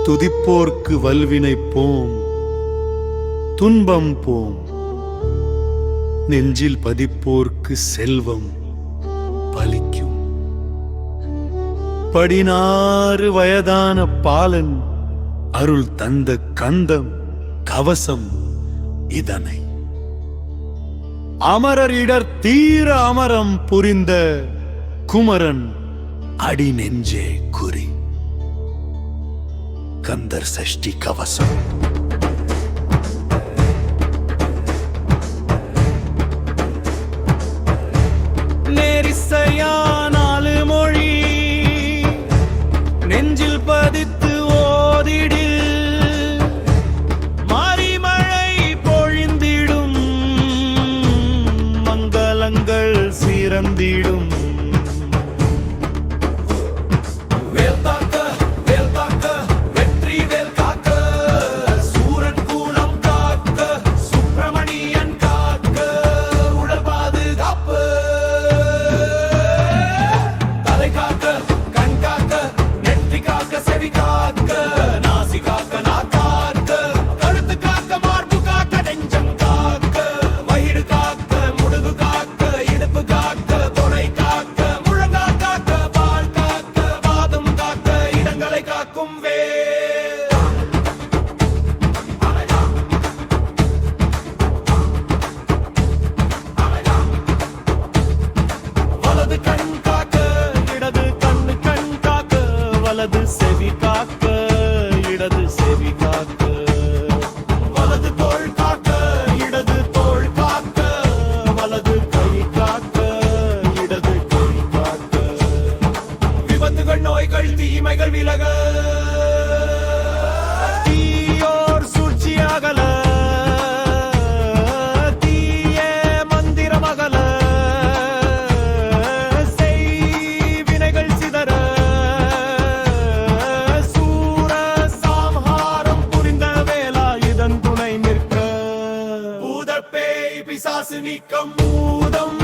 துதிப்போர்க்கு வல்வினை போம், துன்பம் போம். நெஞ்சில் பதிப்போர்க்கு செல்வம் பலிக்கும். 16 வயதான பாலன் அருள் தந்த கந்தம் கவசம் இதனை. அமரர் இடர் தீர அமரம் புரிந்த குமரன் அடி நெஞ்சே குறி. கந்தர் சஷ்டி கவசம். நேரிசையானாலு மொழி நெஞ்சில் பதித்து ஓதிடு. மாரிமழை பொழிந்திடும், மங்களங்கள் சிறந்திடும். வலது செவி காக்க, இடது செவி காக்க. வலது தோள் காக்க, இடது தோள் காக்க. வலது கை காக்க, இடது கை காக்க. விபத்துகள் நோய்கள் தீமைகள் விலக, தீயோர் சூழ்ச்சியாகல, தீய மந்திரமகல, பிசாசு நீக்கம் பூதம்